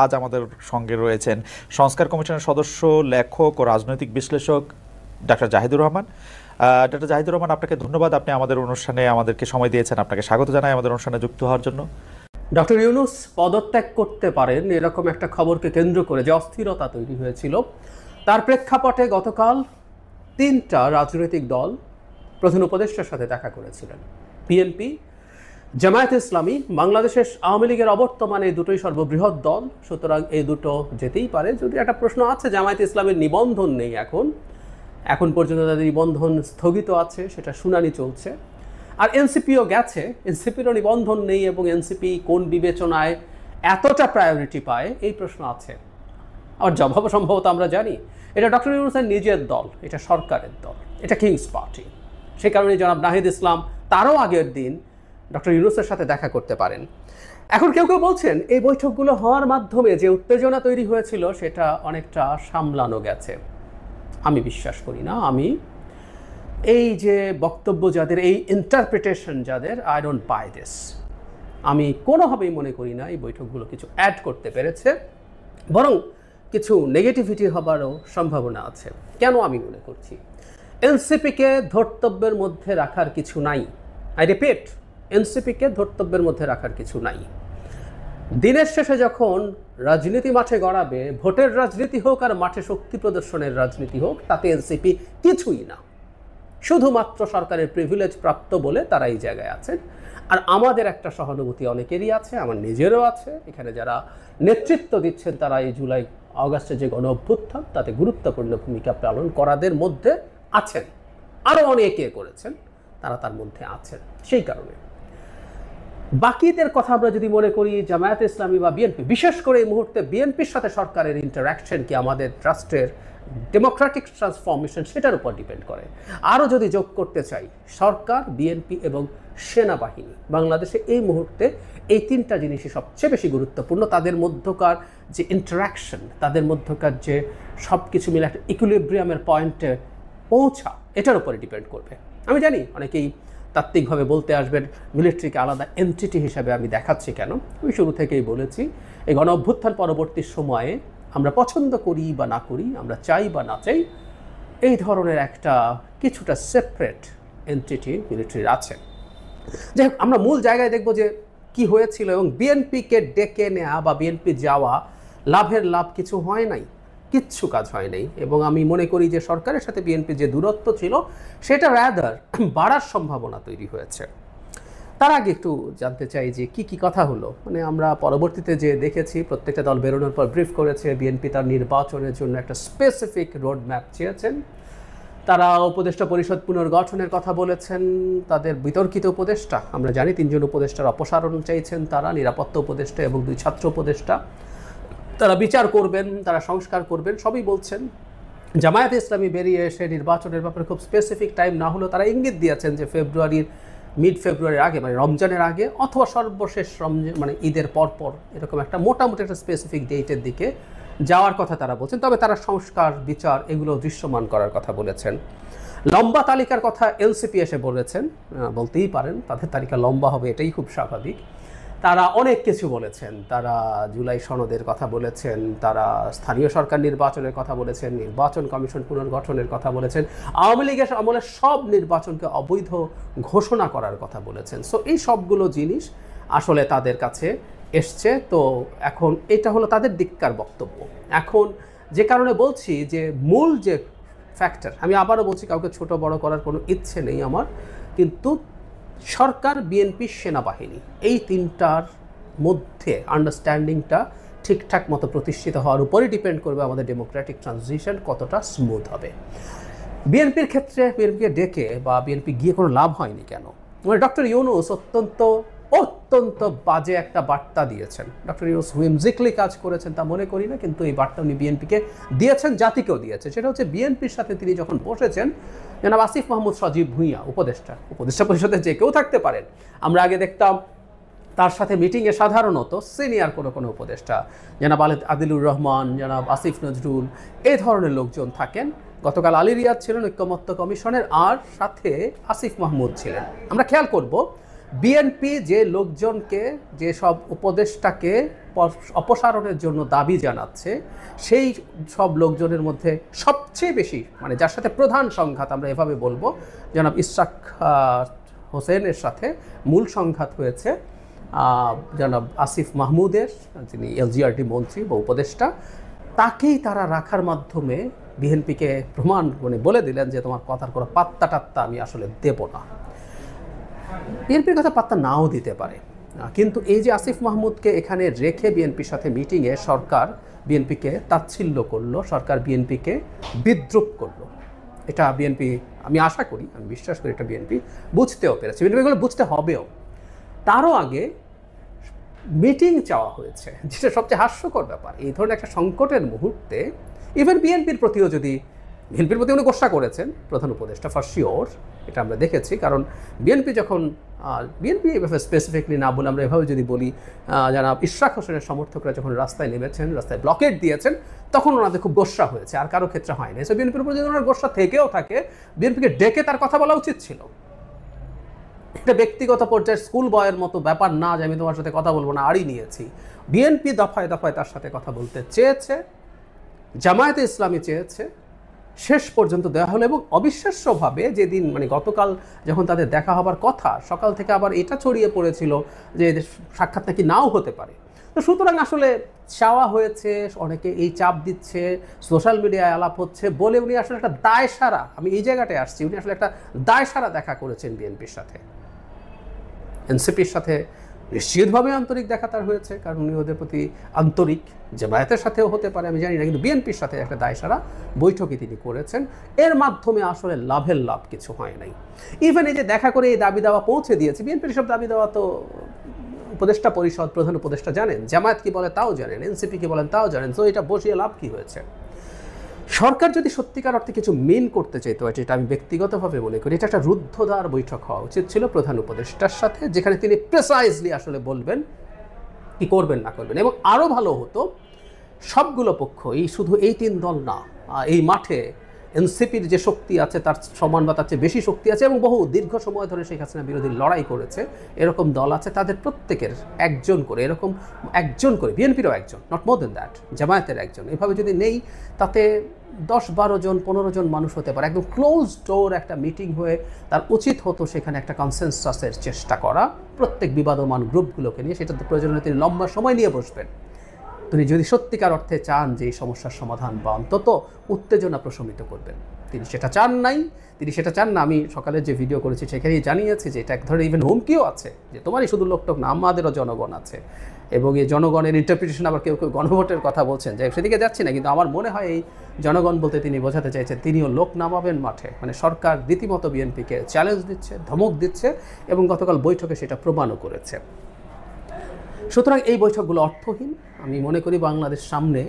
আজ আমাদের সঙ্গে রয়েছেন সংস্কার কমিশনের সদস্য, লেখক ও রাজনৈতিক বিশ্লেষক ডাক্তার জাহিদুর রহমান। ডাক্তার জাহিদুর রহমান, আপনাকে ধন্যবাদ, আপনি আমাদের অনুষ্ঠানে আমাদেরকে সময় দিয়েছেন। আপনাকে স্বাগত জানাই আমাদের অনুষ্ঠানে যুক্ত হওয়ার জন্য। ডক্টর ইউনূস পদত্যাগ করতে পারেন এরকম একটা খবরকে কেন্দ্র করে যে অস্থিরতা তৈরি হয়েছিল, তার প্রেক্ষাপটে গতকাল 3টা রাজনৈতিক দল প্রধান উপদেষ্টার সাথে দেখা করেছিলেন। বিএনপি, জামায়াতে ইসলামী, বাংলাদেশের আওয়ামী লীগের অবর্তমানে এই দুটোই সর্ববৃহৎ দল, সুতরাং এই দুটো যেতেই পারে। যদি একটা প্রশ্ন আছে, জামায়াতে ইসলামের নিবন্ধন নেই, এখন পর্যন্ত তাদের নিবন্ধন স্থগিত আছে, সেটা শুনানি চলছে। আর এনসিপিও গেছে, এনসিপিরও নিবন্ধন নেই এবং এনসিপি কোন বিবেচনায় এতটা প্রায়োরিটি পায় এই প্রশ্ন আছে। আর জবাব সম্ভবত আমরা জানি, এটা ডক্টর ইউনূসের নিজের দল, এটা সরকারের দল, এটা কিংস পার্টি। সে কারণে জনাব নাহিদ ইসলাম তারও আগের দিন ডক্টর ইউনূসের সাথে দেখা করতে পারেন। এখন কেউ কেউ বলছেন এই বৈঠকগুলো হওয়ার মাধ্যমে যে উত্তেজনা তৈরি হয়েছিল সেটা অনেকটা সামলানো গেছে। আমি বিশ্বাস করি না। আমি এই যে বক্তব্য যাদের, এই ইন্টারপ্রিটেশন যাদের, আই ডোন্ট বাই দিস। আমি কোনোভাবেই মনে করি না এই বৈঠকগুলো কিছু অ্যাড করতে পেরেছে, বরং কিছু নেগেটিভিটি হবারও সম্ভাবনা আছে। কেন আমি মনে করছি? এনসিপিকে ধর্তব্যের মধ্যে রাখার কিছু নাই। আই রিপিট, এনসিপিকে ধর্তব্যের মধ্যে রাখার কিছু নাই। দিনের শেষে যখন রাজনীতি মাঠে গড়াবে, ভোটের রাজনীতি হোক আর মাঠে শক্তি প্রদর্শনের রাজনীতি হোক, তাতে এনসিপি কিছুই না। শুধুমাত্র সরকারের প্রিভিলেজ প্রাপ্ত বলে তারা এই জায়গায় আছেন। আর আমাদের একটা সহানুভূতি অনেকেরই আছে, আমার নিজেরও আছে। এখানে যারা নেতৃত্ব দিচ্ছেন তারা এই জুলাই আগস্টে যে গণ অভ্যুত্থান, তাতে গুরুত্বপূর্ণ ভূমিকা পালন করাদের মধ্যে আছেন। আরও অনেকে করেছেন, তারা তার মধ্যে আছেন। সেই কারণে বাকিদের কথা আমরা যদি মনে করি, জামায়াতে ইসলামী বা বিএনপি, বিশেষ করে এই মুহূর্তে বিএনপির সাথে সরকারের ইন্টারাকশন কি আমাদের ট্রাস্টের ডেমোক্রেটিক ট্রান্সফরমেশন, সেটার উপর ডিপেন্ড করে। আরও যদি যোগ করতে চাই, সরকার, বিএনপি এবং সেনাবাহিনী, বাংলাদেশে এই মুহূর্তে এই 3টা জিনিসই সবচেয়ে বেশি গুরুত্বপূর্ণ। তাদের মধ্যকার যে ইন্টারাকশন, তাদের মধ্যকার যে সব কিছু মিলে একটা ইকুইলিব্রিয়ামের পয়েন্টে পৌঁছা, এটার উপরে ডিপেন্ড করবে। আমি জানি অনেকেই তাত্ত্বিকভাবে বলতে আসবেন মিলিটারিকে আলাদা এন্টিটি হিসাবে আমি দেখাচ্ছি কেন। আমি শুরু থেকেই বলেছি, এই গণ অভ্যুত্থান পরবর্তী সময়ে আমরা পছন্দ করি বা না করি, আমরা চাই বা না চাই, এই ধরনের একটা কিছুটা সেপারেট এন্টিটি মিলিটারির আছে। যাই হোক, আমরা মূল জায়গায় দেখব যে কি হয়েছিল, এবং বিএনপিকে ডেকে নেওয়া বা বিএনপি যাওয়া, লাভের লাভ কিছু হয় নাই, কিচ্ছু কাজ হয় নাই। এবং আমি মনে করি যে সরকারের সাথে বিএনপি যে দূরত্ব ছিল, সেটা রাদার বাড়ার সম্ভাবনা তৈরি হয়েছে। তার আগে একটু জানতে চাই যে কি কথা হলো। মানে আমরা পরবর্তীতে যে দেখেছি, প্রত্যেকটা দল বেরোনোর পর ব্রিফ করেছে, বিএনপি তার নির্বাচনের জন্য একটা স্পেসিফিক রোড ম্যাপ চেয়েছেন। তারা উপদেষ্টা পরিষদ পুনর্গঠনের কথা বলেছেন। তাদের বিতর্কিত উপদেষ্টা, আমরা জানি 3জন উপদেষ্টার অপসারণ চাইছেন তারা, নিরাপত্তা উপদেষ্টা এবং 2 ছাত্র উপদেষ্টা। তারা বিচার করবেন, তারা সংস্কার করবেন, সবই বলছেন। জামায়াতে ইসলামী বেরিয়ে এসে নির্বাচনের ব্যাপারে খুব স্পেসিফিক টাইম না হলেও তারা ইঙ্গিত দিয়েছেন যে মিড ফেব্রুয়ারির আগে, মানে রমজানের আগে অথবা সর্বশেষ রমজান, মানে ঈদের পরপর, এরকম একটা মোটামুটি একটা স্পেসিফিক ডেটের দিকে যাওয়ার কথা তারা বলছেন। তবে তারা সংস্কার, বিচার এগুলো দৃশ্যমান করার কথা বলেছেন। লম্বা তালিকার কথা এনসিপি এসে বলেছেন, বলতেই পারেন তাদের তালিকা লম্বা হবে, এটাই খুব স্বাভাবিক। তারা অনেক কিছু বলেছেন। তারা জুলাই সনদের কথা বলেছেন, তারা স্থানীয় সরকার নির্বাচনের কথা বলেছেন, নির্বাচন কমিশন পুনর্গঠনের কথা বলেছেন, আওয়ামী লীগের আমলে সব নির্বাচনকে অবৈধ ঘোষণা করার কথা বলেছেন। সো এই সবগুলো জিনিস আসলে তাদের কাছে এসছে। তো এখন এটা হলো তাদের দিককার বক্তব্য। এখন যে কারণে বলছি যে মূল যে ফ্যাক্টর, আমি আবারও বলছি, কাউকে ছোট বড় করার কোনো ইচ্ছে নেই আমার, কিন্তু সরকার, বিএনপি, সেনাবাহিনী, এই 3টার মধ্যে আন্ডারস্ট্যান্ডিংটা ঠিকঠাক মতো প্রতিষ্ঠিত হওয়ার উপরই ডিপেন্ড করবে আমাদের ডেমোক্রেটিক ট্রানজিশন কতটা স্মুথ হবে। বিএনপির ক্ষেত্রে বিএনপিকে ডেকে বা বিএনপি গিয়ে কোনো লাভ হয়নি কেন? মানে ডক্টর ইউনূস অত্যন্ত বাজে একটা বার্তা দিয়েছেন। ডক্টর ইউনূস হুইমজিকলি কাজ করেছেন তা মনে করি না, কিন্তু এই বার্তা উনি বিএনপিকে দিয়েছেন, জাতিকেও দিয়েছেন। সেটা হচ্ছে বিএনপির সাথে তিনি যখন বসেছেন, জনাব আসিফ মাহমুদ সজীব ভুঁইয়া, উপদেষ্টা পরিষদে যে কেউ থাকতে পারেন, আমরা আগে দেখতাম তার সাথে মিটিংয়ে সাধারণত সিনিয়র কোনো উপদেষ্টা, জনাব আদিলুর রহমান, জনাব আসিফ নজরুল, এই ধরনের লোকজন থাকেন। গতকাল আলী রিয়াদ ছিলেন ঐক্যমত্য কমিশনের, আর সাথে আসিফ মাহমুদ ছিলেন। আমরা খেয়াল করব বিএনপি যে লোকজনকে, যে সব উপদেষ্টাকে অপসারণের জন্য দাবি জানাচ্ছে, সেই সব লোকজনের মধ্যে সবচেয়ে বেশি, মানে যার সাথে প্রধান সংঘাত আমরা এভাবে বলবো, জনাব ইশরাক হোসেনের সাথে মূল সংঘাত হয়েছে জনাব আসিফ মাহমুদের, যিনি এলজিআরডি মন্ত্রী বা উপদেষ্টা। তাকেই তারা রাখার মাধ্যমে বিএনপিকে প্রমাণ মানে বলে দিলেন যে তোমার কথার কোনো পাত্তা টাত্তা আমি আসলে দেব না। বিএনপির কথা পাত্তা নাও দিতে পারে, কিন্তু এই যে আসিফ মাহমুদকে এখানে রেখে বিএনপির সাথে মিটিংয়ে সরকার বিএনপিকে তাচ্ছিল্য করলো, সরকার বিএনপিকে বিদ্রুপ করলো, এটা বিএনপি, আমি আশা করি, আমি বিশ্বাস করি এটা বিএনপি বুঝতেও পেরেছে, বিএনপি এগুলো বুঝতে হবেও। তারও আগে মিটিং চাওয়া হয়েছে, যেটা সবচেয়ে হাস্যকর ব্যাপার। এই ধরনের একটা সংকটের মুহূর্তে ইভেন বিএনপির প্রতিও যদি, বিএনপির প্রতি উনি গোসা করেছেন প্রধান উপদেষ্টা ফর শিওর, এটা আমরা দেখেছি। কারণ বিএনপি যখন, বিএনপি এভাবে স্পেসিফিকলি না বলে আমরা এভাবে যদি বলি, যারা ইশরাক হোসেনের সমর্থকরা যখন রাস্তায় নেমেছেন, রাস্তায় ব্লকেট দিয়েছেন, তখন ওনাদের খুব গোসা হয়েছে, আর কারো ক্ষেত্রে হয়নি। সো বিএনপির উপর যদি ওনার গোসা থেকেও থাকে, বিএনপিকে ডেকে তার কথা বলা উচিত ছিল। এটা ব্যক্তিগত পর্যায়ে স্কুল বয়ের মতো ব্যাপার না যে আমি তোমার সাথে কথা বলবো না, আড়ি নিয়েছি। বিএনপি দফায় দফায় তার সাথে কথা বলতে চেয়েছে, জামায়াতে ইসলামী চেয়েছে, শেষ পর্যন্ত দেওয়া হলো। এবং অবিশ্বাস্যভাবে যেদিন, মানে গতকাল যখন তাদের দেখা হবার কথা, সকাল থেকে আবার এটা ছড়িয়ে পড়েছিল যে সাক্ষাৎ নাকি নাও হতে পারে। তো সুতরাং আসলে চাওয়া হয়েছে, অনেকে এই চাপ দিচ্ছে, সোশ্যাল মিডিয়ায় আলাপ হচ্ছে বলে উনি আসলে একটা দায়সারা, আমি এই জায়গাটায় আসছি, উনি আসলে একটা দায়সারা দেখা করেছেন বিএনপির সাথে। এনসিপির সাথে নিশ্চিতভাবে আন্তরিক দেখা তার হয়েছে, কারণ উনি ওদের প্রতি আন্তরিক, জামায়াতের সাথেও হতে পারে আমি জানি না, কিন্তু বিএনপির সাথে একটা দায়সারা বৈঠকই তিনি করেছেন। এর মাধ্যমে আসলে লাভের লাভ কিছু হয় নাই। ইভেন এই যে দেখা করে এই দাবি দাওয়া পৌঁছে দিয়েছে, বিএনপির সব দাবি দেওয়া তো উপদেষ্টা পরিষদ, প্রধান উপদেষ্টা জানেন, জামায়াত কি বলে তাও জানেন, এনসিপি কি বলেন তাও জানেন। তো এটা বসিয়ে লাভ কি হয়েছে? সরকার যদি সত্যিকার অর্থে কিছু মেন করতে চাইতো, এটা আমি ব্যক্তিগতভাবে মনে করি, এটা একটা রুদ্ধদ্বার বৈঠক হওয়া উচিত ছিল প্রধান উপদেষ্টার সাথে, যেখানে তিনি প্রেসাইজলি আসলে বলবেন কি করবেন না করবেন। এবং আরও ভালো হতো সবগুলো পক্ষ, এই শুধু এই তিন দল না, এই মাঠে এনসিপির যে শক্তি আছে তার সমান বা তার চেয়ে বেশি শক্তি আছে, এবং বহু দীর্ঘ সময় ধরে শেখ হাসিনা বিরোধী লড়াই করেছে এরকম দল আছে, তাদের প্রত্যেকের একজন করে, এরকম একজন করে, বিএনপিরও একজন, নট মোর দেন দ্যাট, জামায়াতের একজন, এভাবে যদি নেই, তাতে 10-12 জন 15 জন মানুষ হতে পারে, একদম ক্লোজ ডোর একটা মিটিং হয়ে তার উচিত হতো সেখানে একটা কনসেনসাসের চেষ্টা করা প্রত্যেক বিবাদমান গ্রুপগুলোকে নিয়ে। সেটাতে প্রয়োজন হলে তিনি লম্বা সময় নিয়ে বসবেন। তিনি যদি সত্যিকার অর্থে চান যে এই সমস্যার সমাধান বা অন্তত উত্তেজনা প্রশমিত করবেন, তিনি সেটা চান নাই, তিনি সেটা চান না। আমি সকালে যে ভিডিও করেছি সেখানেই জানিয়েছি যে এটা এক ধরনের ইভেন হুমকিও আছে, যে তোমারই শুধু লোকটোক না, আমাদেরও জনগণ আছে, এবং এই জনগণের ইন্টারপ্রিটেশন, আবার কেউ কেউ গণভোটের কথা বলছেন, যে সেদিকে যাচ্ছি না, কিন্তু আমার মনে হয় এই জনগণ বলতে তিনি বোঝাতে চাইছেন তিনিও লোক নামাবেন মাঠে। মানে সরকার রীতিমতো বিএনপিকে চ্যালেঞ্জ দিচ্ছে, ধমক দিচ্ছে, এবং গতকাল বৈঠকে সেটা প্রমাণও করেছে। সুতরাং এই বৈঠকগুলো অর্থহীন। আমি মনে করি বাংলাদেশ সামনে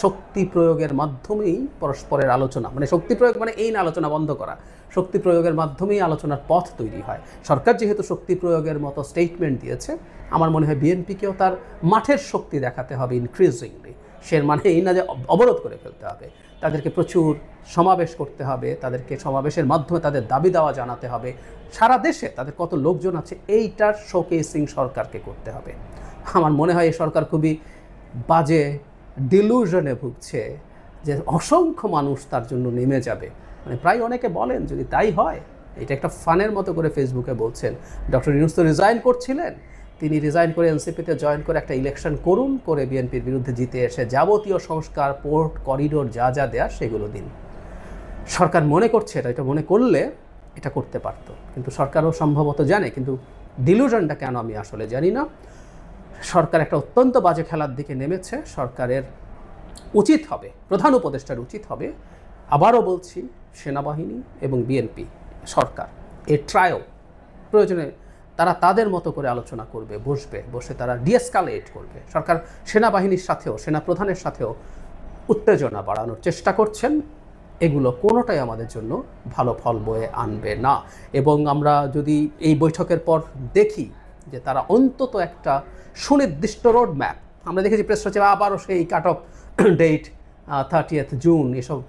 শক্তি প্রয়োগের মাধ্যমেই পরস্পরের আলোচনা, মানে শক্তি প্রয়োগ মানে এই না আলোচনা বন্ধ করা, শক্তি প্রয়োগের মাধ্যমেই আলোচনার পথ তৈরি হয়। সরকার যেহেতু শক্তি প্রয়োগের মতো স্টেটমেন্ট দিয়েছে, আমার মনে হয় বিএনপিকেও তার মাঠের শক্তি দেখাতে হবে ইনক্রিজিংলি। সে মানে এই না যে অবরোধ করে ফেলতে হবে, তাদেরকে প্রচুর সমাবেশ করতে হবে, তাদেরকে সমাবেশের মাধ্যমে তাদের দাবি দাওয়া জানাতে হবে, সারা দেশে তাদের কত লোকজন আছে এইটার শোকেসিং সরকারকে করতে হবে। আমার মনে হয় এই সরকার খুবই বাজে ডিলুশনে ভুগছে যে অসংখ্য মানুষ তার জন্য নেমে যাবে। মানে প্রায় অনেকে বলেন যদি তাই হয়, এটা একটা ফানের মতো করে ফেসবুকে বলছেন, ডক্টর ইউনূস তো রিজাইন করছিলেন, তিনি রিজাইন করে এনসিপিতে জয়েন করে একটা ইলেকশন করুন, করে বিএনপির বিরুদ্ধে জিতে এসে যাবতীয় সংস্কার, পোর্ট, করিডোর যা যা দেয়া সেগুলো দিন। সরকার মনে করছে এটা মনে করলে এটা করতে পারতো, কিন্তু সরকারও সম্ভবত জানে, কিন্তু ডিলুশনটা কেন আমি আসলে জানি না। সরকার একটা অত্যন্ত বাজে খেলার দিকে নেমেছে। সরকারের উচিত হবে, প্রধান উপদেষ্টার উচিত হবে, আবারও বলছি, সেনাবাহিনী এবং বিএনপি সরকার এর ট্রায়ো প্রয়োজনে তারা তাদের মতো করে আলোচনা করবে, বসে তারা ডিএসকালেট করবে। সরকার সেনাবাহিনীর সাথেও, সেনা প্রধানের সাথেও উত্তেজনা বাড়ানোর চেষ্টা করছেন, এগুলো কোনোটাই আমাদের জন্য ভালো ফল বয়ে আনবে না। এবং আমরা যদি এই বৈঠকের পর দেখি যে তারা অন্তত একটা সুনির্দিষ্ট রোড ম্যাপ, আমরা দেখেছি প্রেস সচিব আবারও সেই কাট অফ ডেট 30 জুন, এসব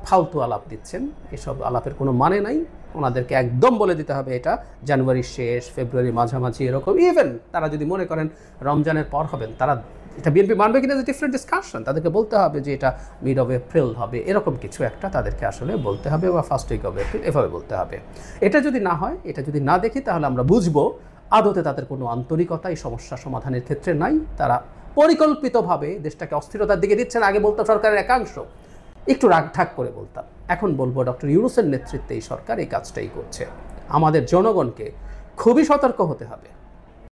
ফালতু আলাপ দিচ্ছেন, এসব আলাপের কোনো মানে নাই। ওনাদেরকে একদম বলে দিতে হবে এটা জানুয়ারির শেষ, ফেব্রুয়ারি মাঝামাঝি এরকম। ইভেন তারা যদি মনে করেন রমজানের পর হবেন, তারা এটা বিএনপি মানবে কিনা ডিফারেন্ট ডিসকাশন, তাদেরকে বলতে হবে যে এটা মিড অফ এপ্রিল হবে, এরকম কিছু একটা তাদেরকে আসলে বলতে হবে, বা ফার্স্ট উইক অফ এপ্রিল এভাবে বলতে হবে। এটা যদি না হয়, এটা যদি না দেখি, তাহলে আমরা বুঝবো আদতে তাদের কোনো আন্তরিকতা এই সমস্যা সমাধানের ক্ষেত্রে নাই। তারা পরিকল্পিতভাবে দেশটাকে অস্থিরতার দিকে দিচ্ছেন। আগে বলতাম সরকারের একাংশ, একটু রাগঢাক করে বলতাম, এখন বলবো ডক্টর ইউনূসের নেতৃত্বে এই সরকার এই কাজটাই করছে। আমাদের জনগণকে খুবই সতর্ক হতে হবে।